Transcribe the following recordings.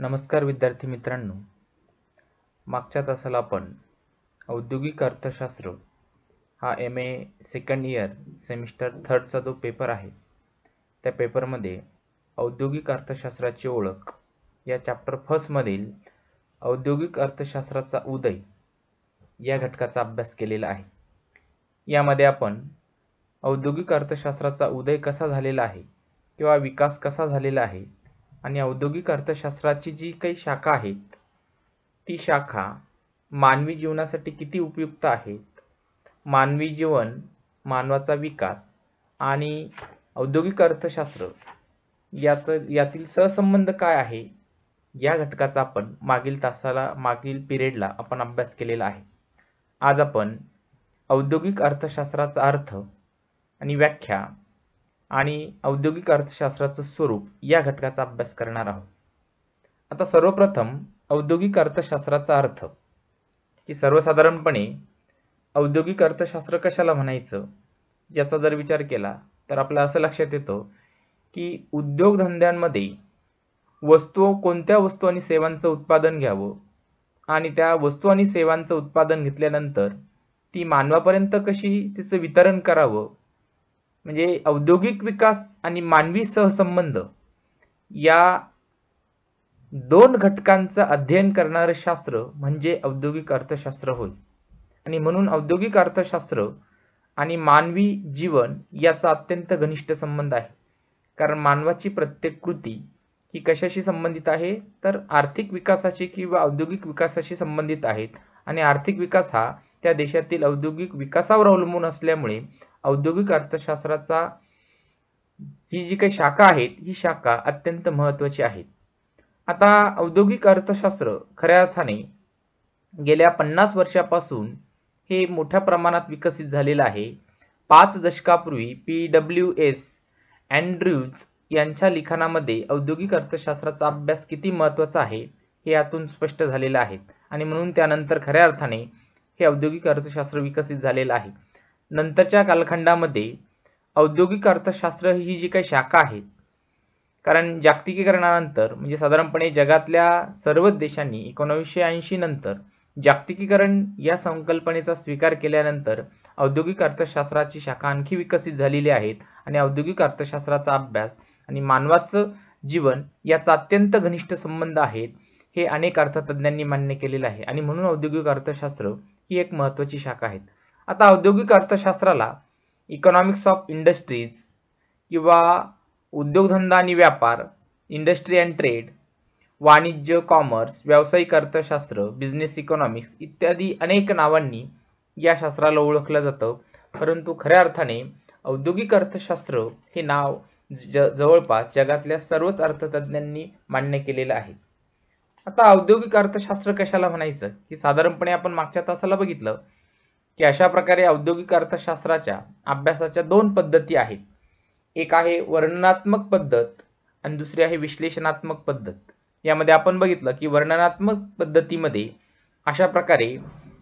नमस्कार विद्यार्थी मित्रांनो, मागच्या तासाला आपण औद्योगिक अर्थशास्त्र हा MA सेकंड इयर सेमिस्टर थर्डचा जो पेपर आहे त्या पेपरमध्ये औद्योगिक अर्थशास्त्राची ओळख या चॅप्टर फर्स्टमधील औद्योगिक अर्थशास्त्राचा उदय या घटकाचा अभ्यास केलेला आहे। यामध्ये आपण औद्योगिक अर्थशास्त्राचा उदय कसा झालेला आहे किंवा विकास कसा झालेला आहे आणि औद्योगिक अर्थशास्त्राची जी काही शाखा आहेत ती शाखा मानवी जीवनासाठी किती उपयुक्त आहेत, मानवी जीवन, मानवाचा विकास आणि औद्योगिक अर्थशास्त्र यातील सहसंबंध काय आहे या घटकाचा आपण मागील पिरियडला आपण अभ्यास केलेला आहे। आज आपण औद्योगिक अर्थशास्त्राचा अर्थ आणि व्याख्या आणि औद्योगिक अर्थशास्त्राचं स्वरूप या घटकाचा अभ्यास करणार आहोत। आता सर्वप्रथम औद्योगिक अर्थशास्त्राचा अर्थ की सर्वसाधारणपणे औद्योगिक अर्थशास्त्र कशाला म्हणायचं याचा जर विचार केला तर आपल्याला असं लक्षात येतं की उद्योगधंद्यांमध्ये कोणत्या वस्तू आणि सेवांचं उत्पादन घ्यावं आणि त्या वस्तू आणि सेवांचं उत्पादन घेतल्यानंतर ती मानवापर्यंत कशी तिचं वितरण करावं, म्हणजे औद्योगिक विकास आणि मानवी सहसंबंध या दोन घटकांचं अध्ययन करणारे शास्त्र म्हणजे औद्योगिक अर्थशास्त्र होय। आणि म्हणून औद्योगिक अर्थशास्त्र आणि मानवी जीवन याचा अत्यंत घनिष्ठ संबंध आहे, कारण मानवाची प्रत्येक कृती ही कशाशी संबंधित आहे तर आर्थिक विकासाशी किंवा औद्योगिक विकासाशी संबंधित आहेत आणि आर्थिक विकास हा त्या देशातील औद्योगिक विकासावर अवलंबून असल्यामुळे औद्योगिक अर्थशास्त्राचा ही जी काही शाखा आहेत ही शाखा अत्यंत महत्त्वाची आहे। आता औद्योगिक अर्थशास्त्र खऱ्या अर्थाने गेल्या 50 वर्षापासून हे मोठ्या प्रमाणात विकसित झालेलं आहे। 5 दशकापूर्वी PWS अँड्र्यूज यांच्या लिखाणामध्ये औद्योगिक अर्थशास्त्राचा अभ्यास किती महत्त्वाचा आहे हे यातून स्पष्ट झालेलं आहे आणि म्हणून त्यानंतर खऱ्या अर्थाने हे औद्योगिक अर्थशास्त्र विकसित झालेलं आहे। नंतरच्या कालखंडामध्ये औद्योगिक अर्थशास्त्र ही जी काही शाखा आहे, कारण जागतिकीकरणानंतर म्हणजे साधारणपणे जगातल्या सर्वच देशांनी 1980 नंतर जागतिकीकरण या संकल्पनेचा स्वीकार केल्यानंतर औद्योगिक अर्थशास्त्राची शाखा आणखी विकसित झालेली आहेत आणि औद्योगिक अर्थशास्त्राचा अभ्यास आणि मानवाचं जीवन याचा अत्यंत घनिष्ठ संबंध आहे हे अनेक अर्थतज्ञांनी मान्य केलेलं आहे आणि म्हणून औद्योगिक अर्थशास्त्र ही एक महत्त्वाची शाखा आहे। आता औद्योगिक अर्थशास्त्राला इकॉनॉमिक्स ऑफ इंडस्ट्रीज किंवा उद्योगधंदा आणि व्यापार, इंडस्ट्री अँड ट्रेड, वाणिज्य, कॉमर्स, व्यावसायिक अर्थशास्त्र, बिझनेस इकॉनॉमिक्स इत्यादी अनेक नावांनी या शास्त्राला ओळखलं जातं, परंतु खऱ्या अर्थाने औद्योगिक अर्थशास्त्र हे नाव जवळपास जगातल्या सर्वच अर्थतज्ञांनी मान्य केलेलं आहे। आता औद्योगिक अर्थशास्त्र कशाला म्हणायचं की साधारणपणे आपण मागच्या तासाला बघितलं की अशा प्रकारे औद्योगिक अर्थशास्त्राच्या अभ्यासाच्या दोन पद्धती आहेत। एक आहे वर्णनात्मक पद्धत आणि दुसरी आहे विश्लेषणात्मक पद्धत। यामध्ये आपण बघितलं की वर्णनात्मक पद्धतीमध्ये अशा प्रकारे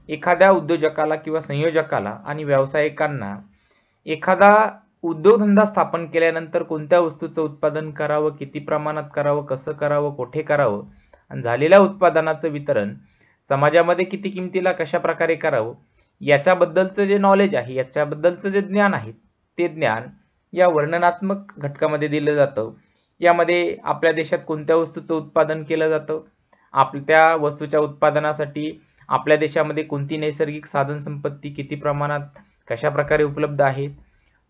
एखाद्या उद्योजकाला किंवा संयोजकाला आणि व्यावसायिकांना एखादा उद्योगधंदा स्थापन केल्यानंतर कोणत्या वस्तूचं उत्पादन करावं, किती प्रमाणात करावं, कसं करावं, कुठे करावं आणि झालेल्या उत्पादनाचं वितरण समाजामध्ये किती किमतीला कशा प्रकारे करावं याच्याबद्दलचं जे नॉलेज आहे, याच्याबद्दलचं जे ज्ञान आहे ते ज्ञान या वर्णनात्मक घटकामध्ये दिलं जातं। यामध्ये आपल्या देशात कोणत्या वस्तूचं उत्पादन केलं जातं, त्या वस्तूच्या उत्पादनासाठी आपल्या देशामध्ये कोणती नैसर्गिक साधन संपत्ती किती प्रमाणात कशा प्रकारे उपलब्ध आहेत,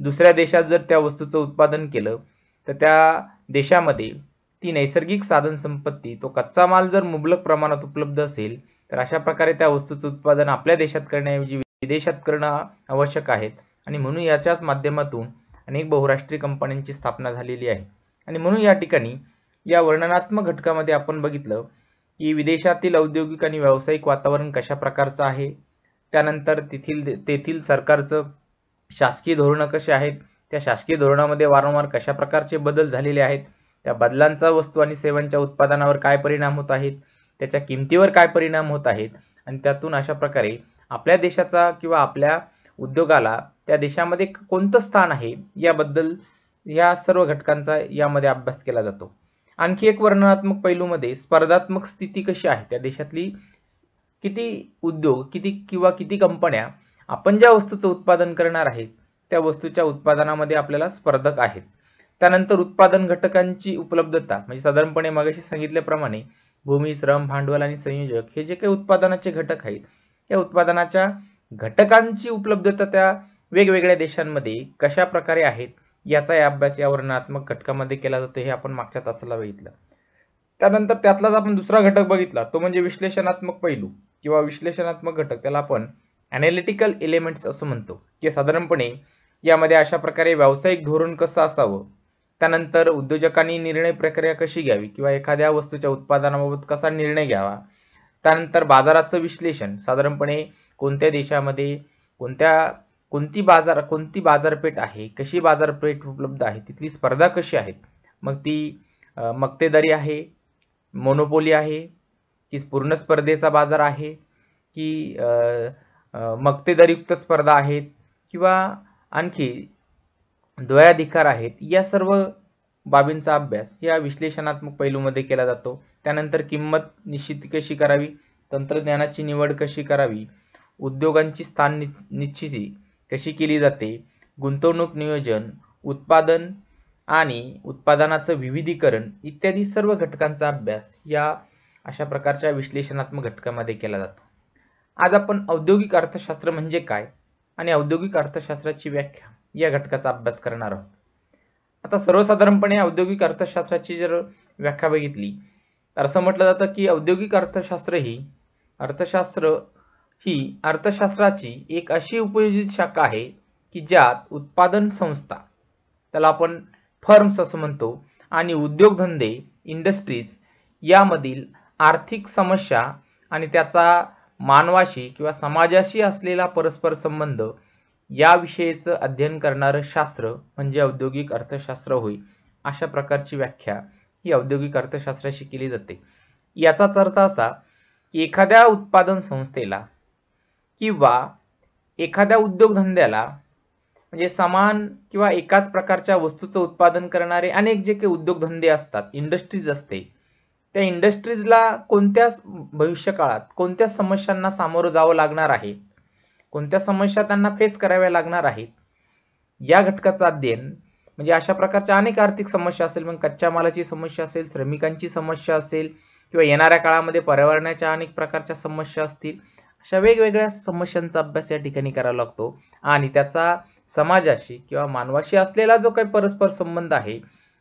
दुसऱ्या देशात जर त्या वस्तूचं उत्पादन केलं तर त्या देशामध्ये ती नैसर्गिक साधन संपत्ती, तो कच्चा माल जर मुबलक प्रमाणात उपलब्ध असेल तर अशा प्रकारे त्या वस्तूचं उत्पादन आपल्या देशात करण्याऐवजी विदेशात करणं आवश्यक आहे आणि म्हणून याच्याच माध्यमातून अनेक बहुराष्ट्रीय कंपन्यांची स्थापना झालेली आहे। आणि म्हणून या ठिकाणी या वर्णनात्मक घटकामध्ये आपण बघितलं की विदेशातील औद्योगिक आणि व्यावसायिक वातावरण कशा प्रकारचं आहे, त्यानंतर तेथील सरकारचं शासकीय धोरणं कशी आहेत, त्या शासकीय धोरणामध्ये वारंवार कशा प्रकारचे बदल झालेले आहेत, त्या बदलांचा वस्तू आणि सेवांच्या उत्पादनावर काय परिणाम होत आहेत, त्याच्या किमतीवर काय परिणाम होत आहेत आणि त्यातून अशा प्रकारे आपल्या देशाचा किंवा आपल्या उद्योगाला त्या देशामध्ये कोणतं स्थान आहे याबद्दल या सर्व घटकांचा यामध्ये अभ्यास केला जातो। आणखी एक वर्णनात्मक पैलूमध्ये स्पर्धात्मक स्थिती कशी आहे, त्या देशातली किती उद्योग, किती कंपन्या आपण ज्या वस्तूचं उत्पादन करणार आहेत त्या वस्तूच्या उत्पादनामध्ये आपल्याला स्पर्धक आहेत. त्यानंतर उत्पादन घटकांची उपलब्धता, म्हणजे साधारणपणे मगाशी सांगितल्याप्रमाणे भूमी, श्रम, भांडवल आणि संयोजक हे जे काही उत्पादनाचे घटक आहेत, या उत्पादनाच्या घटकांची उपलब्धता त्या वेगवेगळ्या देशांमध्ये कशा प्रकारे आहेत याचा अभ्यास या वर्णनात्मक घटकामध्ये केला जातो, हे आपण मागच्या तासाला बघितलं. त्यानंतर त्यातलाच आपण दुसरा घटक बघितला, तो म्हणजे विश्लेषणात्मक पैलू किंवा विश्लेषणात्मक घटक. त्याला आपण ॲनालिटिकल एलिमेंट्स असं म्हणतो, की साधारणपणे यामध्ये अशा प्रकारे व्यावसायिक धोरण कसं असावं, त्यानंतर उद्योजकांनी निर्णय प्रक्रिया कशी घ्यावी किंवा एखाद्या वस्तूच्या उत्पादनाबाबत कसा निर्णय घ्यावा, त्यानंतर बाजाराचं विश्लेषण, साधारणपणे कोणत्या देशामध्ये कोणती बाजारपेठ आहे, कशी बाजारपेठ उपलब्ध आहे, तिथली स्पर्धा कशी आहे, मग ती मक्तेदारी आहे, मोनोपोली आहे की पूर्ण स्पर्धेचा बाजार आहे की मक्तेदारीयुक्त स्पर्धा आहेत किंवा आणखी द्वयाधिकार आहेत, या सर्व बाबींचा अभ्यास या विश्लेषणात्मक पैलूमध्ये केला जातो. त्यानंतर किंमत निश्चित कशी करावी, तंत्रज्ञानाची निवड कशी करावी, उद्योगांची स्थान निश्चिती कशी केली जाते, गुंतवणूक नियोजन, उत्पादन आणि उत्पादनाचं विविधीकरण इत्यादी सर्व घटकांचा अभ्यास या अशा प्रकारच्या विश्लेषणात्मक घटकामध्ये केला जातो. आज आपण औद्योगिक अर्थशास्त्र म्हणजे काय आणि औद्योगिक अर्थशास्त्राची व्याख्या या घटकाचा अभ्यास करणार आहोत. आता सर्वसाधारणपणे औद्योगिक अर्थशास्त्राची जर व्याख्या बघितली तर असं म्हटलं जातं की औद्योगिक अर्थशास्त्र ही अर्थशास्त्राची एक अशी उपयोजित शाखा आहे की ज्यात उत्पादन संस्था, त्याला आपण फर्म्स असं म्हणतो, आणि उद्योगधंदे इंडस्ट्रीज यामधील आर्थिक समस्या आणि त्याचा मानवाशी किंवा समाजाशी असलेला परस्पर संबंध याविषयीचं अध्ययन करणारं शास्त्र म्हणजे औद्योगिक अर्थशास्त्र होय. अशा प्रकारची व्याख्या ही औद्योगिक अर्थशास्त्राशी केली जाते. याचाच अर्थ असा की एखाद्या उत्पादन संस्थेला किंवा एखाद्या उद्योगधंद्याला, म्हणजे समान किंवा एकाच प्रकारच्या वस्तूचं उत्पादन करणारे अनेक जे काही उद्योगधंदे असतात, इंडस्ट्रीज असते, त्या इंडस्ट्रीजला कोणत्या भविष्य काळात कोणत्या समस्यांना सामोरं जावं लागणार आहे, कोणत्या समस्या त्यांना फेस कराव्या लागणार आहेत, या घटकाचं अध्ययन, म्हणजे अशा प्रकारच्या अनेक आर्थिक समस्या असेल, मग कच्च्या मालाची समस्या असेल, श्रमिकांची समस्या असेल किंवा येणाऱ्या काळामध्ये पर्यावरणाच्या अनेक प्रकारच्या समस्या असतील, अशा वेगवेगळ्या समस्यांचा अभ्यास या ठिकाणी करावा लागतो आणि त्याचा समाजाशी किंवा मानवाशी असलेला जो काही परस्पर संबंध आहे,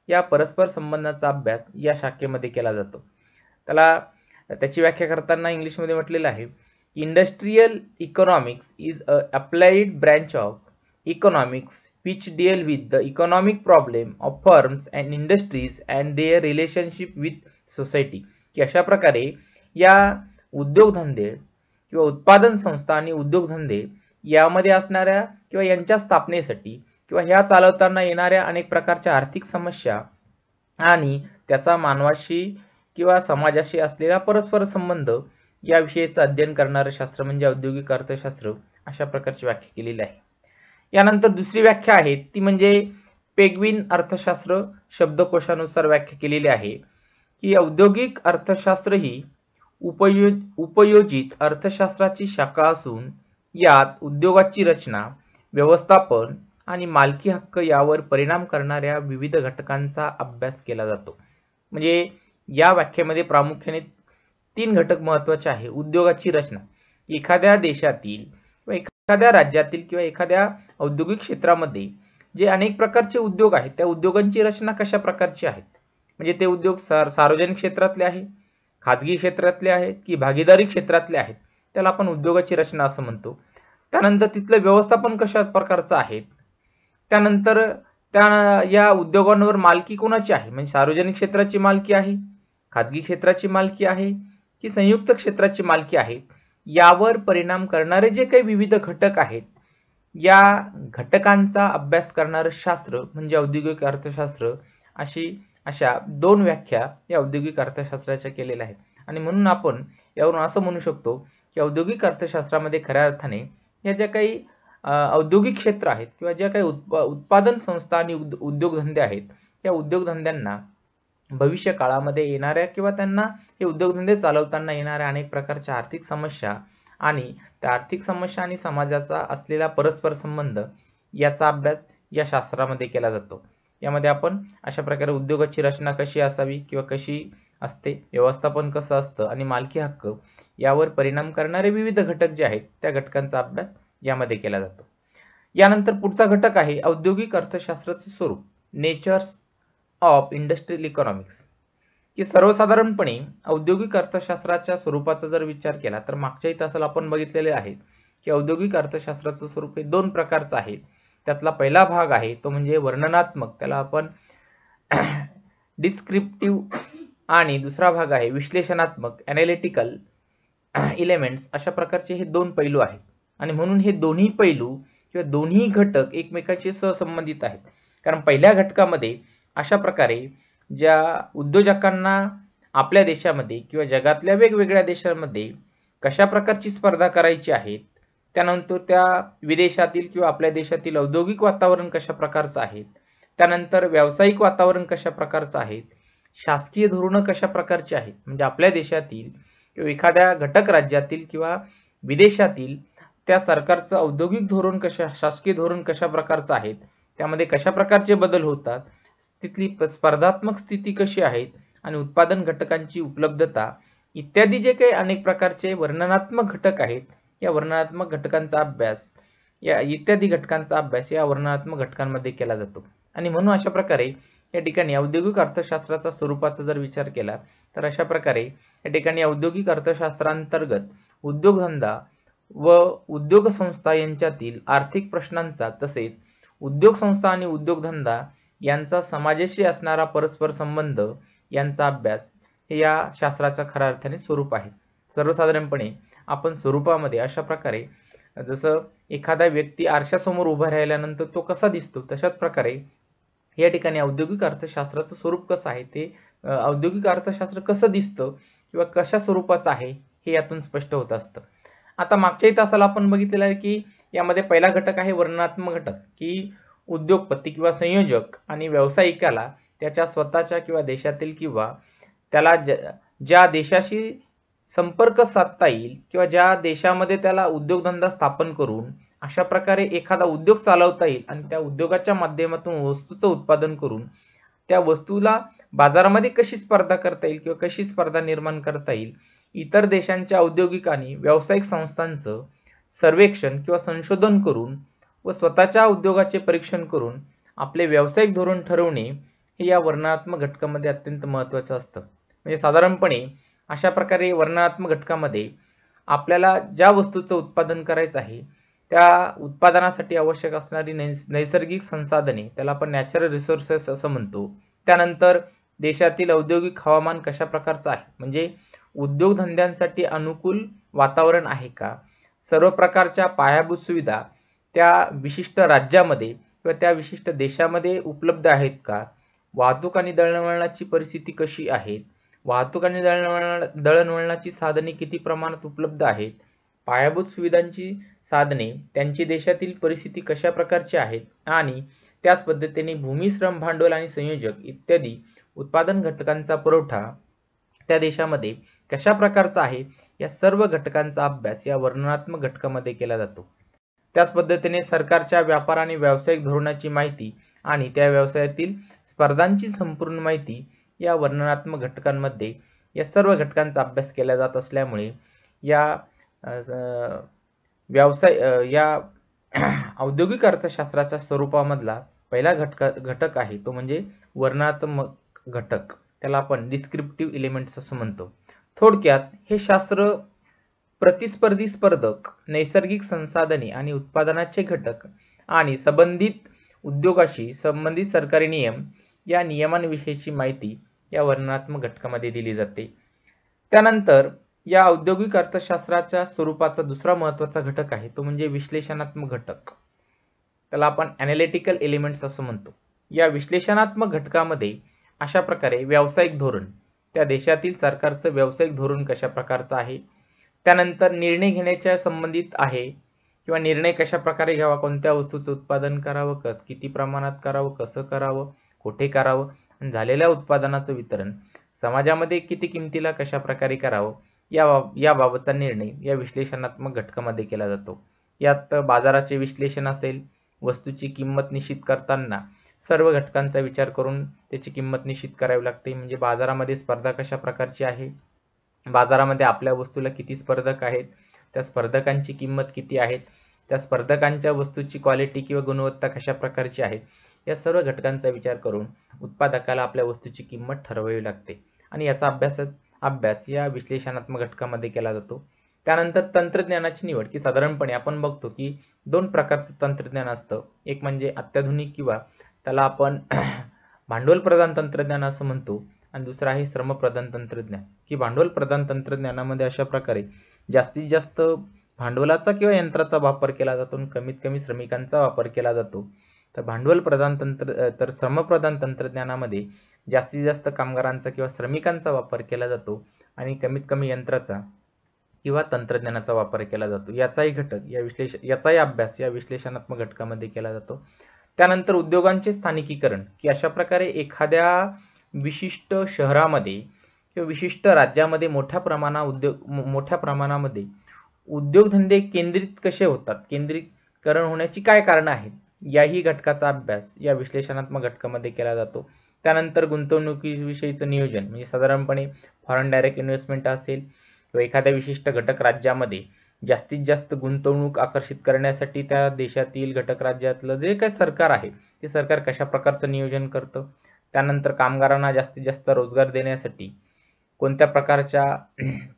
या परस्पर संबंधाचा अभ्यास या शाखेमध्ये केला जातो. त्याची व्याख्या करताना इंग्लिशमध्ये म्हटलेलं आहे, industrial economics is a applied branch of economics which deal with the economic problem of firms and industries and their relationship with society. की अशा प्रकारे या उद्योगधंदे किंवा उत्पादन संस्था आणि उद्योगधंदे यामध्ये असणाऱ्या किंवा यांच्या स्थापनेसाठी किंवा ह्या चालवताना येणाऱ्या अनेक प्रकारच्या आर्थिक समस्या आणि त्याचा मानवाशी किंवा समाजाशी असलेला परस्पर संबंध याविषयीचं अध्ययन करणारं शास्त्र म्हणजे औद्योगिक अर्थशास्त्र, अशा प्रकारची व्याख्या केलेली आहे. यानंतर दुसरी व्याख्या आहे ती म्हणजे पेग्विन अर्थशास्त्र शब्दकोशानुसार व्याख्या केलेली आहे की औद्योगिक अर्थशास्त्र ही उपयोजित अर्थशास्त्राची शाखा असून यात उद्योगाची रचना, व्यवस्थापन आणि मालकी हक्क यावर परिणाम करणाऱ्या विविध घटकांचा अभ्यास केला जातो. म्हणजे या व्याख्येमध्ये प्रामुख्याने 3 घटक महत्त्वाचे आहे. उद्योगाची रचना, एखाद्या देशातील किंवा एखाद्या राज्यातील किंवा एखाद्या औद्योगिक क्षेत्रामध्ये जे अनेक प्रकारचे उद्योग आहेत त्या उद्योगांची रचना कशा प्रकारची आहेत, म्हणजे ते उद्योग सार्वजनिक क्षेत्रातले आहेत, खाजगी क्षेत्रातले आहेत की भागीदारी क्षेत्रातले आहेत, त्याला आपण उद्योगाची रचना असं म्हणतो. त्यानंतर तिथलं व्यवस्थापन कशा प्रकारचं आहे, त्यानंतर या उद्योगांवर मालकी कोणाची आहे, म्हणजे सार्वजनिक क्षेत्राची मालकी आहे, खाजगी क्षेत्राची मालकी आहे की संयुक्त क्षेत्राची मालकी आहे, यावर परिणाम करणारे जे काही विविध घटक आहेत या घटकांचा अभ्यास करणारं शास्त्र म्हणजे औद्योगिक अर्थशास्त्र. अशा 2 व्याख्या या औद्योगिक अर्थशास्त्राच्या केलेल्या आहेत आणि म्हणून आपण यावरून असं म्हणू शकतो की औद्योगिक अर्थशास्त्रामध्ये खऱ्या अर्थाने या ज्या काही औद्योगिक क्षेत्र आहेत किंवा ज्या काही उत्पादन संस्था आणि उद्योगधंदे आहेत, या उद्योगधंद्यांना भविष्य काळामध्ये येणाऱ्या किंवा त्यांना हे उद्योगधंदे चालवताना येणाऱ्या अनेक प्रकारच्या आर्थिक समस्या आणि त्या आर्थिक समस्या आणि समाजाचा असलेला परस्पर संबंध याचा अभ्यास या शास्त्रामध्ये केला जातो. यामध्ये आपण अशा प्रकारे उद्योगाची रचना कशी असावी किंवा कशी असते, व्यवस्थापन कसं असतं आणि मालकी हक्क यावर परिणाम करणारे विविध घटक जे आहेत त्या घटकांचा अभ्यास यामध्ये केला जातो. यानंतर पुढचा घटक आहे औद्योगिक अर्थशास्त्राचे स्वरूप, नेचर्स ऑफ इंडस्ट्रियल इकॉनॉमिक्स, की सर्वसाधारणपणे औद्योगिक अर्थशास्त्राच्या स्वरूपाचा जर विचार केला तर मागच्याही तासाला आपण बघितलेले आहे की औद्योगिक अर्थशास्त्राचं स्वरूप हे दोन प्रकारचं आहे. त्यातला पहिला भाग आहे तो म्हणजे वर्णनात्मक, त्याला आपण डिस्क्रिप्टिव्ह, आणि दुसरा भाग आहे विश्लेषणात्मक, एनालिटिकल एलिमेंट्स. अशा प्रकारचे हे दोन पैलू आहेत आणि म्हणून हे दोन्ही पैलू किंवा दोन्ही घटक एकमेकांशी सहसंबंधित आहेत. कारण पहिल्या घटकामध्ये अशा प्रकारे ज्या उद्योजकांना आपल्या देशामध्ये किंवा जगातल्या वेगवेगळ्या देशांमध्ये कशा प्रकारची स्पर्धा करायची आहे, त्यानंतर त्या विदेशातील किंवा आपल्या देशातील औद्योगिक वातावरण कशा प्रकारचं आहे, त्यानंतर व्यावसायिक वातावरण कशा प्रकारचं आहे, शासकीय धोरणं कशा प्रकारची आहेत, म्हणजे आपल्या देशातील किंवा एखाद्या घटक राज्यातील किंवा विदेशातील त्या सरकारचं औद्योगिक धोरण शासकीय धोरण कशा प्रकारचं आहे, त्यामध्ये कशा प्रकारचे बदल होतात, तिथली स्पर्धात्मक स्थिती कशी आहे आणि उत्पादन घटकांची उपलब्धता इत्यादी जे काही अनेक प्रकारचे वर्णनात्मक घटक आहेत, या वर्णनात्मक घटकांचा अभ्यास या इत्यादी घटकांचा अभ्यास या वर्णनात्मक घटकांमध्ये केला जातो. आणि म्हणून अशा प्रकारे या ठिकाणी औद्योगिक अर्थशास्त्राचा स्वरूपाचा जर विचार केला तर अशा प्रकारे या ठिकाणी औद्योगिक अर्थशास्त्रांतर्गत उद्योगधंदा व उद्योग संस्था यांच्यातील आर्थिक प्रश्नांचा तसेच उद्योग संस्था आणि उद्योगधंदा यांचा समाजाशी असणारा परस्पर संबंध यांचा अभ्यास हे या शास्त्राच्या खऱ्या अर्थाने स्वरूप आहे. सर्वसाधारणपणे आपण स्वरूपामध्ये अशा प्रकारे जसं एखादा व्यक्ती आरशासमोर उभा राहिल्यानंतर तो कसा दिसतो, तशाच प्रकारे या ठिकाणी औद्योगिक अर्थशास्त्राचं स्वरूप कसं आहे, ते औद्योगिक अर्थशास्त्र कसं दिसतं किंवा कशा स्वरूपाचं आहे हे यातून स्पष्ट होत असतं. आता मागच्याही तासाला आपण बघितलेलं आहे की यामध्ये पहिला घटक आहे वर्णनात्मक घटक, की उद्योगपती किंवा संयोजक आणि व्यावसायिकाला त्याच्या स्वतःच्या किंवा देशातील किंवा त्याला ज्या देशाशी संपर्क साधता येईल किंवा ज्या देशामध्ये त्याला उद्योगधंदा स्थापन करून अशा प्रकारे एखादा उद्योग चालवता येईल आणि त्या उद्योगाच्या माध्यमातून वस्तूचं उत्पादन करून त्या वस्तूला बाजारामध्ये कशी स्पर्धा करता येईल किंवा कशी स्पर्धा निर्माण करता येईल, इतर देशांच्या औद्योगिक आणि व्यावसायिक संस्थांचं सर्वेक्षण किंवा संशोधन करून व स्वतःच्या उद्योगाचे परीक्षण करून आपले व्यावसायिक धोरण ठरवणे हे या वर्णनात्मक घटकामध्ये अत्यंत महत्त्वाचं असतं. म्हणजे साधारणपणे अशा प्रकारे वर्णनात्मक घटकामध्ये आपल्याला ज्या वस्तूचं उत्पादन करायचं आहे त्या उत्पादनासाठी आवश्यक असणारी नैसर्गिक संसाधने, त्याला आपण नॅचरल रिसोर्सेस असं म्हणतो, त्यानंतर देशातील औद्योगिक हवामान कशा प्रकारचं आहे, म्हणजे उद्योगधंद्यांसाठी अनुकूल वातावरण आहे का, सर्व प्रकारच्या पायाभूत सुविधा त्या विशिष्ट राज्यामध्ये किंवा त्या विशिष्ट देशामध्ये उपलब्ध आहेत का, वाहतूक आणि दळणवळणाची परिस्थिती कशी आहे, वाहतूक आणि दळणवळणाची साधने किती प्रमाणात उपलब्ध आहेत, पायाभूत सुविधांची साधने त्यांची देशातील परिस्थिती कशा प्रकारची आहेत आणि त्याच पद्धतीने भूमी, श्रम, भांडवल आणि संयोजक इत्यादी उत्पादन घटकांचा पुरवठा त्या देशामध्ये कशा प्रकारचा आहे, या सर्व घटकांचा अभ्यास या वर्णनात्मक घटकामध्ये केला जातो. त्याच पद्धतीने सरकारच्या व्यापार आणि व्यावसायिक धोरणाची माहिती आणि त्या व्यवसायातील स्पर्धांची संपूर्ण माहिती या वर्णनात्मक घटकांमध्ये या सर्व घटकांचा अभ्यास केला जात असल्यामुळे या या औद्योगिक अर्थशास्त्राच्या स्वरूपामधला पहिला घटक आहे तो म्हणजे वर्णनात्मक घटक, त्याला आपण डिस्क्रिप्टिव्ह एलिमेंट्स असं म्हणतो. थोडक्यात हे शास्त्र प्रतिस्पर्धी स्पर्धक, नैसर्गिक संसाधने आणि उत्पादनाचे घटक आणि संबंधित उद्योगाशी संबंधित सरकारी नियम या नियमांविषयीची माहिती या वर्णनात्मक घटकामध्ये दिली जाते. त्यानंतर या औद्योगिक अर्थशास्त्राच्या स्वरूपाचा दुसरा महत्त्वाचा घटक आहे तो म्हणजे विश्लेषणात्मक घटक, त्याला आपण एनालिटिकल एलिमेंट्स असं म्हणतो. या विश्लेषणात्मक घटकामध्ये अशा प्रकारे व्यावसायिक धोरण, त्या देशातील सरकारचं व्यावसायिक धोरण कशा प्रकारचं आहे, त्यानंतर निर्णय घेण्याच्या संबंधित आहे किंवा निर्णय कशा प्रकारे घ्यावा, कोणत्या वस्तूचं उत्पादन करावं, किती प्रमाणात करावं, कसं करावं, कुठे करावं, आणि झालेल्या उत्पादनाचं वितरण समाजामध्ये किती किमतीला कशा प्रकारे करावं याबाबतचा निर्णय या विश्लेषणात्मक घटकामध्ये केला जातो. यात बाजाराचे विश्लेषण असेल, वस्तूची किंमत निश्चित करताना सर्व घटकांचा विचार करून त्याची किंमत निश्चित करावी लागते. म्हणजे बाजारामध्ये स्पर्धा कशा प्रकारची आहे, बाजारामध्ये आपल्या वस्तूला किती स्पर्धक आहेत, त्या स्पर्धकांची किंमत किती आहे, त्या स्पर्धकांच्या वस्तूची क्वालिटी किंवा गुणवत्ता कशा प्रकारची आहे, या सर्व घटकांचा विचार करून उत्पादकाला आपल्या वस्तूची किंमत ठरवावी लागते आणि याचा अभ्यास या विश्लेषणात्मक घटकामध्ये केला जातो. त्यानंतर तंत्रज्ञानाची निवड, की साधारणपणे आपण बघतो की दोन प्रकारचं तंत्रज्ञान असतं. एक म्हणजे अत्याधुनिक किंवा त्याला आपण भांडवल प्रधान तंत्रज्ञान असं म्हणतो आणि दुसरं आहे श्रमप्रधान तंत्रज्ञान, की भांडवल प्रधान तंत्रज्ञानामध्ये अशा प्रकारे जास्तीत जास्त भांडवलाचा किंवा यंत्राचा वापर केला जातो आणि कमीत कमी श्रमिकांचा वापर केला जातो. तर श्रमप्रधान तंत्रज्ञानामध्ये जास्तीत जास्त कामगारांचा किंवा श्रमिकांचा वापर केला जातो आणि कमीत कमी यंत्राचा किंवा तंत्रज्ञानाचा वापर केला जातो. याचाही अभ्यास या विश्लेषणात्मक घटकामध्ये केला जातो. त्यानंतर उद्योगांचे स्थानिकीकरण, की अशा प्रकारे एखाद्या विशिष्ट शहरामध्ये किंवा विशिष्ट राज्यामध्ये मोठ्या प्रमाणामध्ये उद्योगधंदे केंद्रित कसे होतात, केंद्रीकरण होण्याची काय कारणं आहेत, याही घटकाचा अभ्यास या विश्लेषणात्मक घटकामध्ये केला जातो. त्यानंतर गुंतवणुकीविषयीचं नियोजन, म्हणजे साधारणपणे फॉरेन डायरेक्ट इन्व्हेस्टमेंट असेल किंवा एखाद्या विशिष्ट घटक राज्यामध्ये जास्तीत जास्त गुंतवणूक आकर्षित करण्यासाठी त्या देशातील घटक राज्यातलं जे काही सरकार आहे ते सरकार कशा प्रकारचं नियोजन करतं. त्यानंतर कामगारांना जास्तीत जास्त रोजगार देण्यासाठी कोणत्या प्रकारच्या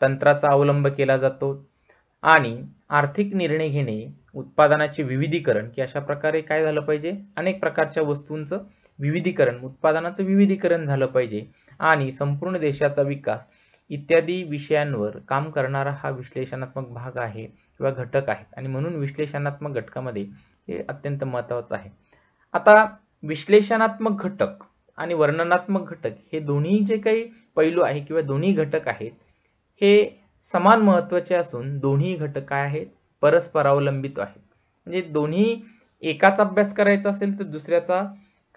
तंत्राचा अवलंब केला जातो आणि आर्थिक निर्णय घेणे, उत्पादनाचे विविधीकरण, की अशा प्रकारे काय झालं पाहिजे, अनेक प्रकारच्या वस्तूंचं विविधीकरण, उत्पादनाचं विविधीकरण झालं पाहिजे आणि संपूर्ण देशाचा विकास इत्यादी विषयांवर काम करणारा हा विश्लेषणात्मक भाग आहे किंवा घटक आहे आणि म्हणून विश्लेषणात्मक घटकामध्ये हे अत्यंत महत्त्वाचं आहे. आता विश्लेषणात्मक घटक आणि वर्णनात्मक घटक हे दोन्ही जे काही पैलू आहे किंवा दोन्ही घटक आहेत हे समान महत्त्वाचे असून दोन्ही घटक काय आहेत, परस्परावलंबित आहेत. म्हणजे दोन्ही एकाच अभ्यास करायचा असेल तर दुसऱ्याचा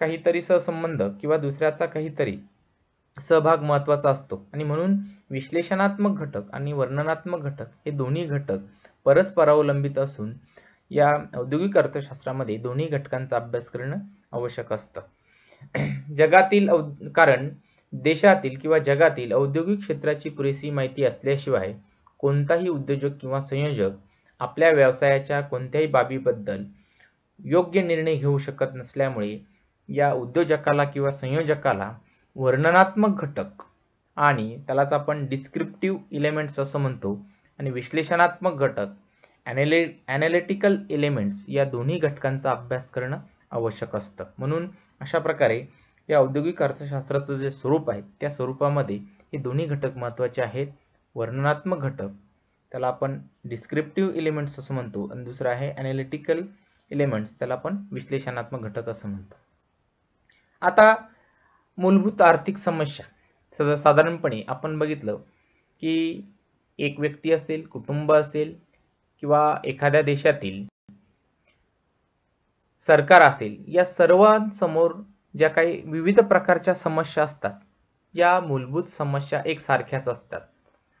काहीतरी सहसंबंध किंवा दुसऱ्याचा काहीतरी सहभाग महत्त्वाचा असतो आणि म्हणून विश्लेषणात्मक घटक आणि वर्णनात्मक घटक हे दोन्ही घटक परस्परावलंबित असून या औद्योगिक अर्थशास्त्रामध्ये दोन्ही घटकांचा अभ्यास करणं आवश्यक असतं. कारण देशातील किंवा जगातील औद्योगिक क्षेत्राची पुरेशी माहिती असल्याशिवाय कोणताही उद्योजक किंवा संयोजक आपल्या व्यवसायाच्या कोणत्याही बाबीबद्दल योग्य निर्णय घेऊ शकत नसल्यामुळे या उद्योजकाला किंवा संयोजकाला वर्णनात्मक घटक आणि त्यालाच आपण डिस्क्रिप्टिव्ह एलिमेंट्स असं म्हणतो आणि विश्लेषणात्मक घटक ॲनालिटिकल एलिमेंट्स या दोन्ही घटकांचा अभ्यास करणं आवश्यक असतं. म्हणून अशा प्रकारे या औद्योगिक अर्थशास्त्राचं जे स्वरूप आहे त्या स्वरूपामध्ये हे दोन्ही घटक महत्त्वाचे आहेत. वर्णनात्मक घटक त्याला आपण डिस्क्रिप्टिव्ह एलिमेंट्स असं म्हणतो आणि दुसरं आहे ॲनालिटिकल एलिमेंट्स, त्याला आपण विश्लेषणात्मक घटक असं म्हणतो. आता मूलभूत आर्थिक समस्या, साधारणपणे आपण बघितलं की एक व्यक्ती असेल, कुटुंब असेल किंवा एखाद्या देशातील सरकार असेल, या सर्वांसमोर ज्या काही विविध प्रकारच्या समस्या असतात या मूलभूत समस्या एकसारख्याच असतात.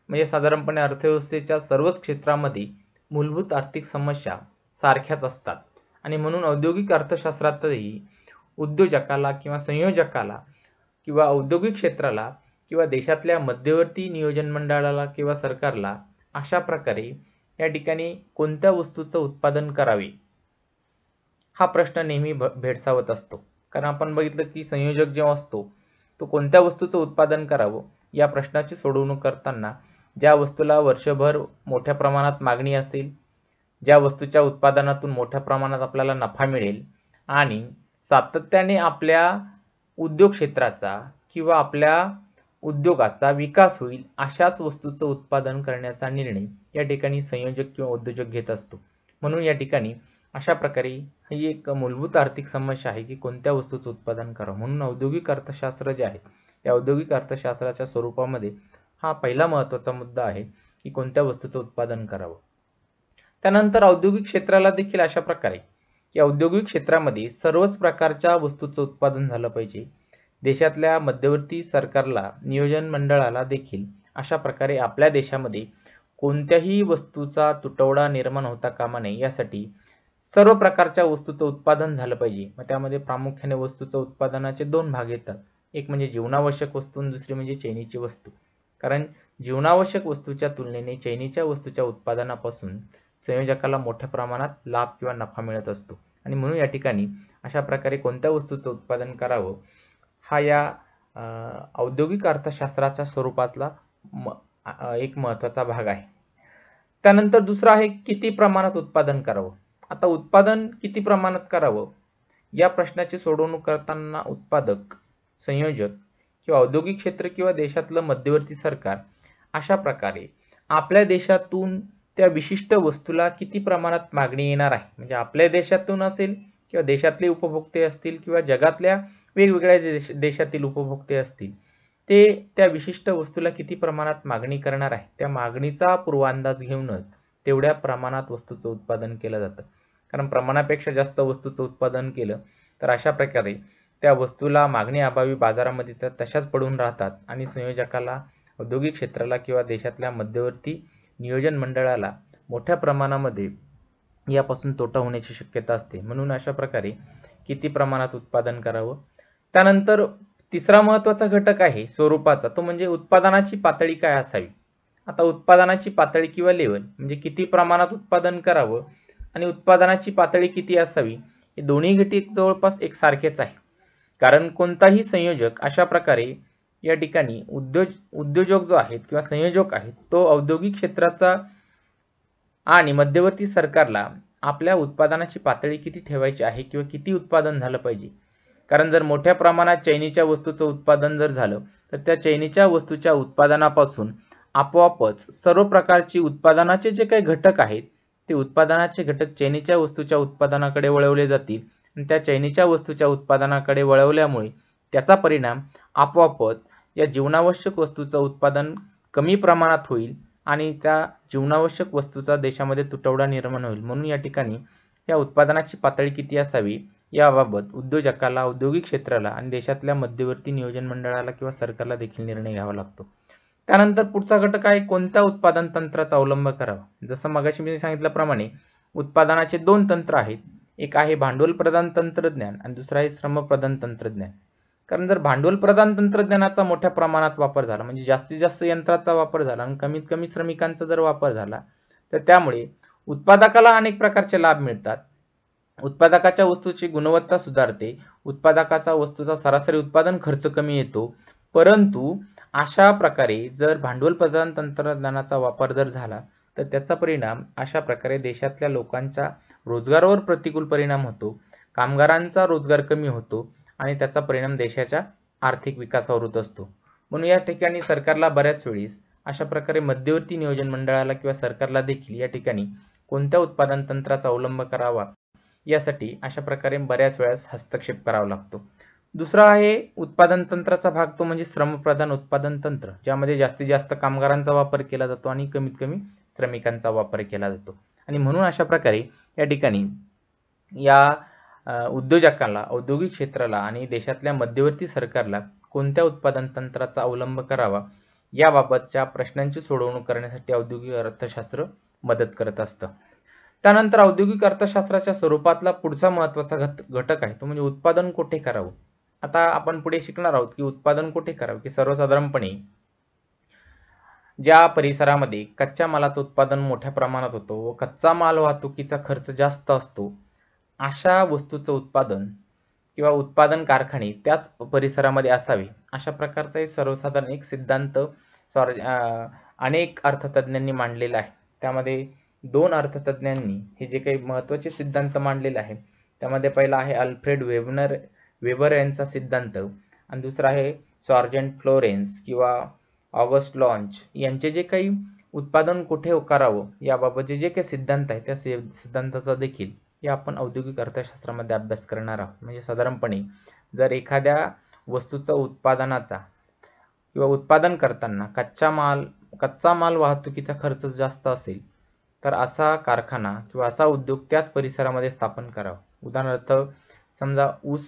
म्हणजे साधारणपणे अर्थव्यवस्थेच्या सर्वच क्षेत्रामध्ये मूलभूत आर्थिक समस्या सारख्याच असतात आणि म्हणून औद्योगिक अर्थशास्त्रातही उद्योजकाला किंवा संयोजकाला किंवा औद्योगिक क्षेत्राला किंवा देशातल्या मध्यवर्ती नियोजन मंडळाला किंवा सरकारला अशा प्रकारे या ठिकाणी कोणत्या वस्तूचं उत्पादन करावे हा प्रश्न नेहमी भेडसावत असतो. कारण आपण बघितलं की संयोजक जेव्हा असतो तो कोणत्या वस्तूचं उत्पादन करावं या प्रश्नाची सोडवणूक करताना ज्या वस्तूला वर्षभर मोठ्या प्रमाणात मागणी असेल, ज्या वस्तूच्या उत्पादनातून मोठ्या प्रमाणात आपल्याला नफा मिळेल आणि सातत्याने आपल्या उद्योग क्षेत्राचा किंवा आपल्या उद्योगाचा विकास होईल अशाच वस्तूचं उत्पादन करण्याचा निर्णय या ठिकाणी संयोजक किंवा उद्योजक घेत असतो. म्हणून या ठिकाणी अशा प्रकारे ही एक मूलभूत आर्थिक समस्या आहे की कोणत्या वस्तूचं उत्पादन करावं. म्हणून औद्योगिक अर्थशास्त्र जे आहे त्या औद्योगिक अर्थशास्त्राच्या स्वरूपामध्ये हा पहिला महत्त्वाचा मुद्दा आहे की कोणत्या वस्तूचं उत्पादन करावं. त्यानंतर औद्योगिक क्षेत्राला देखील अशा प्रकारे की औद्योगिक क्षेत्रामध्ये सर्वच प्रकारच्या वस्तूचं उत्पादन झालं पाहिजे, देशातल्या मध्यवर्ती सरकारला, नियोजन मंडळाला देखील अशा प्रकारे आपल्या देशामध्ये कोणत्याही वस्तूचा तुटवडा निर्माण होता कामा नये यासाठी सर्व प्रकारच्या वस्तूचं उत्पादन झालं पाहिजे. मग त्यामध्ये प्रामुख्याने वस्तूचं उत्पादनाचे दोन भाग येतात. एक म्हणजे जीवनावश्यक वस्तू आणि दुसरी म्हणजे चैनीची वस्तू. कारण जीवनावश्यक वस्तूच्या तुलनेने चैनीच्या वस्तूच्या उत्पादनापासून संयोजकाला मोठ्या प्रमाणात लाभ किंवा नफा मिळत असतो आणि म्हणून या ठिकाणी अशा प्रकारे कोणत्या वस्तूचं उत्पादन करावं हा या औद्योगिक अर्थशास्त्राच्या स्वरूपातला एक महत्त्वाचा भाग आहे. त्यानंतर दुसरा आहे किती प्रमाणात उत्पादन करावं. आता उत्पादन किती प्रमाणात करावं या प्रश्नाची सोडवणूक करताना उत्पादक, संयोजक किंवा औद्योगिक क्षेत्र किंवा देशातलं मध्यवर्ती सरकार अशा प्रकारे आपल्या देशातून त्या विशिष्ट वस्तूला किती प्रमाणात मागणी येणार आहे, म्हणजे आपल्या देशातून असेल किंवा देशातले उपभोक्ते असतील किंवा जगातल्या वेगवेगळ्या देशातील उपभोक्ते असतील, ते त्या विशिष्ट वस्तूला किती प्रमाणात मागणी करणार आहे त्या मागणीचा पूर्वांदाज घेऊनच तेवढ्या प्रमाणात वस्तूचं उत्पादन केलं जातं. कारण प्रमाणापेक्षा जास्त वस्तूचं उत्पादन केलं तर अशा प्रकारे त्या वस्तूला मागणी अभावी बाजारामध्ये त्या तशाच पडून राहतात आणि संयोजकाला, औद्योगिक क्षेत्राला किंवा देशातल्या मध्यवर्ती नियोजन मंडळाला मोठ्या प्रमाणामध्ये यापासून तोटा होण्याची शक्यता असते. म्हणून अशा प्रकारे किती प्रमाणात उत्पादन करावं. त्यानंतर तिसरा महत्त्वाचा घटक आहे स्वरूपाचा, तो म्हणजे उत्पादनाची पातळी काय असावी. आता उत्पादनाची पातळी किंवा लेवल म्हणजे किती प्रमाणात उत्पादन करावं आणि उत्पादनाची पातळी किती असावी हे दोन्ही घटक जवळपास एकसारखेच आहे. कारण कोणताही संयोजक अशा प्रकारे या ठिकाणी उद्योजक जो आहेत किंवा संयोजक आहेत तो औद्योगिक क्षेत्राचा आणि मध्यवर्ती सरकारला आपल्या उत्पादनाची पातळी किती ठेवायची आहे किंवा किती उत्पादन झालं पाहिजे. कारण जर मोठ्या प्रमाणात चैनीच्या वस्तूचं उत्पादन जर झालं तर त्या चैनीच्या वस्तूच्या उत्पादनापासून आपोआपच सर्व प्रकारची उत्पादनाचे जे काही घटक आहेत ते उत्पादनाचे घटक चैनीच्या वस्तूच्या उत्पादनाकडे वळवले जातील आणि त्या चैनीच्या वस्तूच्या उत्पादनाकडे वळवल्यामुळे त्याचा परिणाम आपोआपच या जीवनावश्यक वस्तूचं उत्पादन कमी प्रमाणात होईल आणि त्या जीवनावश्यक वस्तूचा देशामध्ये तुटवडा निर्माण होईल. म्हणून या ठिकाणी या उत्पादनाची पातळी किती असावी याबाबत उद्योजकाला, औद्योगिक क्षेत्राला आणि देशातल्या मध्यवर्ती नियोजन मंडळाला किंवा सरकारला देखील निर्णय घ्यावा लागतो. त्यानंतर पुढचा घटक आहे कोणत्या उत्पादन तंत्राचा अवलंब करावा. जसं मगाशी मी सांगितल्याप्रमाणे उत्पादनाचे दोन तंत्र आहेत. एक आहे भांडवल प्रधान तंत्रज्ञान आणि दुसरा आहे श्रम प्रधान तंत्रज्ञान. कारण जर भांडवल प्रधान तंत्रज्ञानाचा मोठ्या प्रमाणात वापर झाला म्हणजे जास्तीत जास्त यंत्राचा वापर झाला आणि कमीत कमी श्रमिकांचा जर वापर झाला तर त्यामुळे उत्पादकाला अनेक प्रकारचे लाभ मिळतात. उत्पादकाच्या वस्तूची गुणवत्ता सुधारते, उत्पादकाचा वस्तूचा सरासरी उत्पादन खर्च कमी येतो. परंतु अशा प्रकारे जर भांडवल प्रधान तंत्रज्ञानाचा वापर जर झाला तर त्याचा परिणाम अशा प्रकारे देशातल्या लोकांच्या रोजगारावर प्रतिकूल परिणाम होतो, कामगारांचा रोजगार कमी होतो आणि त्याचा परिणाम देशाच्या आर्थिक विकासावर होत असतो. म्हणून या ठिकाणी सरकारला बऱ्याच वेळेस अशा प्रकारे मध्यवर्ती नियोजन मंडळाला किंवा सरकारला देखील या ठिकाणी कोणत्या उत्पादन तंत्राचा अवलंब करावा यासाठी अशा प्रकारे बऱ्याच वेळेस हस्तक्षेप करावा लागतो. दुसरा आहे उत्पादन तंत्राचा भाग, तो म्हणजे श्रमप्रधान उत्पादन तंत्र, ज्यामध्ये जास्तीत जास्त कामगारांचा वापर केला जातो आणि कमीत कमी श्रमिकांचा वापर केला जातो. आणि म्हणून अशा प्रकारे या ठिकाणी या उद्योजकाला, औद्योगिक क्षेत्राला आणि देशातल्या मध्यवर्ती सरकारला कोणत्या उत्पादन तंत्राचा अवलंब करावा याबाबतच्या प्रश्नांची सोडवणूक करण्यासाठी औद्योगिक अर्थशास्त्र मदत करत असतं. त्यानंतर औद्योगिक अर्थशास्त्राच्या स्वरूपातला पुढचा महत्त्वाचा घटक आहे तो म्हणजे उत्पादन कुठे करावं. आता आपण पुढे शिकणार आहोत की उत्पादन कुठे करावं, की सर्वसाधारणपणे ज्या परिसरामध्ये कच्च्या मालाचं उत्पादन मोठ्या प्रमाणात होतो व कच्चा माल वाहतुकीचा खर्च जास्त असतो अशा वस्तूचं उत्पादन किंवा उत्पादन कारखाने त्याच परिसरामध्ये असावे अशा प्रकारचा एक सर्वसाधारण एक सिद्धांत अनेक अर्थतज्ञांनी मांडलेला आहे. त्यामध्ये दोन अर्थतज्ञांनी हे जे काही महत्त्वाचे सिद्धांत मांडलेले आहे त्यामध्ये पहिला आहे अल्फ्रेड वेबर यांचा सिद्धांत आणि दुसरा आहे सॉर्जंट फ्लोरेन्स किंवा ऑगस्ट लॉन्च यांचे जे काही उत्पादन कुठे करावं याबाबतचे जे काही सिद्धांत आहे त्या सिद्धांताचा देखील या आपण औद्योगिक अर्थशास्त्रामध्ये अभ्यास करणार आहोत. म्हणजे साधारणपणे जर एखाद्या वस्तूचा उत्पादनाचा किंवा उत्पादन करताना कच्चा माल वाहतुकीचा खर्च जास्त असेल तर असा कारखाना किंवा असा उद्योग त्याच परिसरामध्ये स्थापन करावा. उदाहरणार्थ समजा ऊस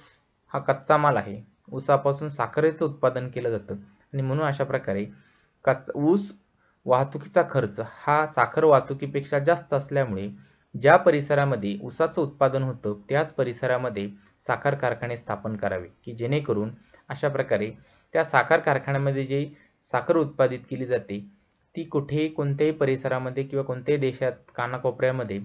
हा कच्चा माल आहे ऊसापासून साखरेचं उत्पादन केलं जातं आणि म्हणून अशा प्रकारे ऊस वाहतुकीचा खर्च हा साखर वाहतुकीपेक्षा जास्त असल्यामुळे ज्या परिसरामध्ये ऊसाचं उत्पादन होतं त्याच परिसरामध्ये साखर कारखाने स्थापन करावे की जेणेकरून अशा प्रकारे त्या साखर कारखान्यामध्ये जे साखर उत्पादित केली जाते ती कुठेही कोणत्याही परिसरामध्ये किंवा कोणत्याही देशात कानाकोपऱ्यामध्ये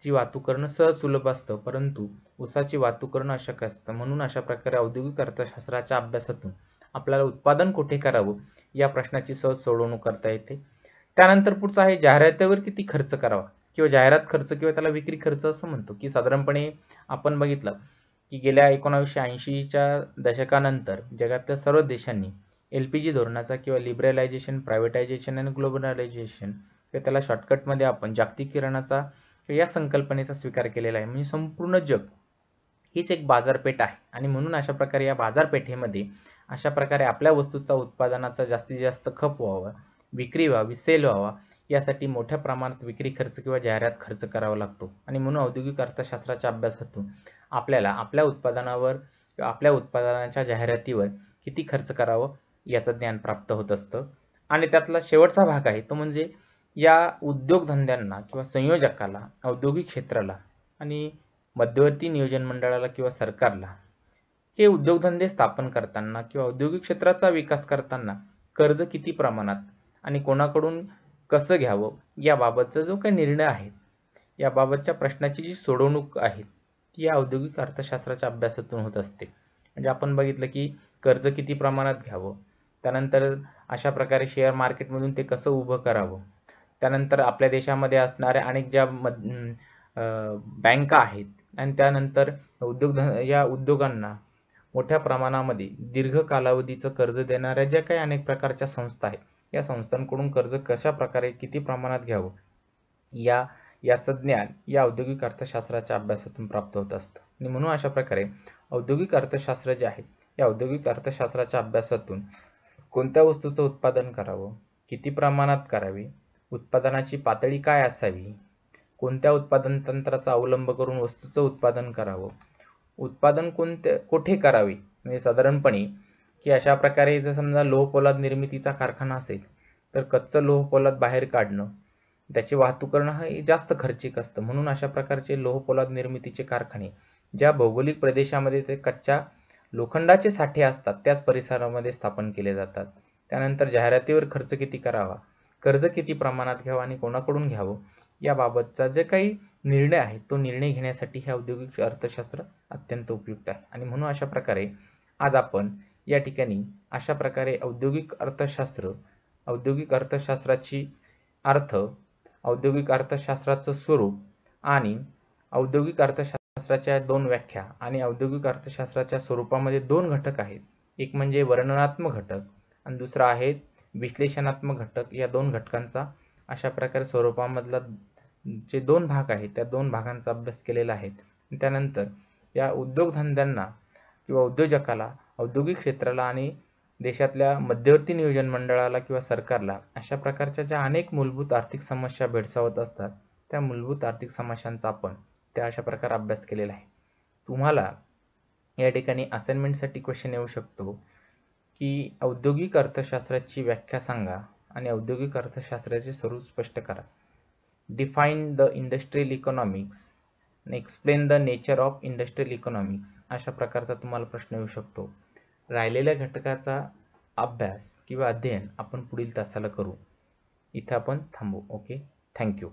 ची वाहतूक करणं सहज सुलभ असतं, परंतु ऊसाची वाहतूक करणं अशक्य असतं. म्हणून अशा प्रकारे औद्योगिक अर्थशास्त्राच्या अभ्यासातून आपल्याला उत्पादन कुठे करावं या प्रश्नाची सहज सोडवणूक करता येते. त्यानंतर पुढचं आहे जाहिरातीवर किती खर्च करावा किंवा जाहिरात खर्च किंवा त्याला विक्री खर्च असं म्हणतो की साधारणपणे आपण बघितलं की गेल्या 1980च्या दशकानंतर जगातल्या सर्व देशांनी LPG धोरणाचा किंवा लिबरलायझेशन, प्रायव्हेटायझेशन आणि ग्लोबलायझेशन किंवा त्याला शॉर्टकटमध्ये आपण जागतिकीकरणाचा या संकल्पनेचा स्वीकार केलेला आहे. म्हणजे संपूर्ण जग हीच एक बाजारपेठ आहे आणि म्हणून अशा प्रकारे या बाजारपेठेमध्ये अशा प्रकारे आपल्या वस्तूचा उत्पादनाचा जास्तीत जास्त खप व्हावा, विक्री व्हावी, सेल व्हावा यासाठी मोठ्या प्रमाणात विक्री खर्च किंवा जाहिरात खर्च करावा लागतो आणि म्हणून औद्योगिक अर्थशास्त्राच्या अभ्यासातून आपल्याला आपल्या उत्पादनावर किंवा आपल्या उत्पादनाच्या जाहिरातीवर किती खर्च करावं याचं ज्ञान प्राप्त होत असतं. आणि त्यातला शेवटचा भाग आहे तो म्हणजे या उद्योगधंद्यांना किंवा संयोजकाला, औद्योगिक क्षेत्राला आणि मध्यवर्ती नियोजन मंडळाला किंवा सरकारला हे उद्योगधंदे स्थापन करताना किंवा औद्योगिक क्षेत्राचा विकास करताना कर्ज किती प्रमाणात आणि कोणाकडून कसं घ्यावं याबाबतचा जो काही निर्णय आहे याबाबतच्या प्रश्नाची जी सोडवणूक आहे ती या औद्योगिक अर्थशास्त्राच्या अभ्यासातून होत असते. म्हणजे आपण बघितलं की कर्ज किती प्रमाणात घ्यावं, त्यानंतर अशा प्रकारे शेअर मार्केटमधून ते कसं उभं करावं, त्यानंतर आपल्या देशामध्ये असणाऱ्या अनेक ज्या बँका आहेत आणि त्यानंतर या उद्योगांना मोठ्या प्रमाणामध्ये दीर्घ कालावधीचं कर्ज देणाऱ्या ज्या काही अनेक प्रकारच्या संस्था आहेत या संस्थांकडून कर्ज कशा प्रकारे किती प्रमाणात घ्यावं याचं ज्ञान या औद्योगिक अर्थशास्त्राच्या अभ्यासातून प्राप्त होत असतं. आणि म्हणून अशा प्रकारे औद्योगिक अर्थशास्त्र जे आहे या औद्योगिक अर्थशास्त्राच्या अभ्यासातून कोणत्या वस्तूचं उत्पादन करावं, किती प्रमाणात करावे, उत्पादनाची पातळी काय असावी, कोणत्या उत्पादन तंत्राचा अवलंब करून वस्तूचं उत्पादन करावं, उत्पादन कुठे करावे, म्हणजे साधारणपणे की अशा प्रकारे जर समजा लोह पोलाद निर्मितीचा कारखाना असेल तर कच्चं लोह पोलाद बाहेर काढणं त्याची वाहतूक करणं हे जास्त खर्चिक असतं. म्हणून अशा प्रकारचे लोह पोलाद निर्मितीचे कारखाने ज्या भौगोलिक प्रदेशामध्ये ते कच्च्या लोखंडाचे साठे असतात त्याच परिसरामध्ये स्थापन केले जातात. त्यानंतर जाहिरातीवर खर्च किती करावा, कर्ज किती प्रमाणात घ्यावं आणि कोणाकडून घ्यावं याबाबतचा जे काही निर्णय आहे तो निर्णय घेण्यासाठी हे औद्योगिक अर्थशास्त्र अत्यंत उपयुक्त आहे. आणि म्हणून अशा प्रकारे आज आपण या ठिकाणी अशा प्रकारे औद्योगिक अर्थशास्त्राची अर्थ, औद्योगिक अर्थशास्त्राचं स्वरूप आणि औद्योगिक अर्थशास्त्राच्या 2 व्याख्या आणि औद्योगिक अर्थशास्त्राच्या स्वरूपामध्ये 2 घटक आहेत. एक म्हणजे वर्णनात्मक घटक आणि दुसरा आहे विश्लेषणात्मक घटक. या 2 घटकांचा अशा प्रकारे स्वरूपामधला जे 2 भाग आहेत त्या 2 भागांचा अभ्यास केलेला आहे. त्यानंतर या उद्योगधंद्यांना किंवा उद्योजकाला, औद्योगिक क्षेत्राला आणि देशातल्या मध्यवर्ती नियोजन मंडळाला किंवा सरकारला अशा प्रकारच्या ज्या अनेक मूलभूत आर्थिक समस्या भेडसावत असतात त्या मूलभूत आर्थिक समस्यांचा आपण त्या अशा प्रकारे अभ्यास केलेला आहे. तुम्हाला या ठिकाणी असाइनमेंटसाठी क्वेश्चन येऊ शकतो की औद्योगिक अर्थशास्त्राची व्याख्या सांगा आणि औद्योगिक अर्थशास्त्राचे स्वरूप स्पष्ट करा. डिफाईन द इंडस्ट्रियल इकॉनॉमिक्स आणि explain the nature of industrial economics अशा प्रकारचा तुम्हाला प्रश्न येऊ शकतो. राहिलेल्या घटकाचा अभ्यास किंवा अध्ययन आपण पुढील तासाला करू. इथे आपण थांबू. Okay, thank you.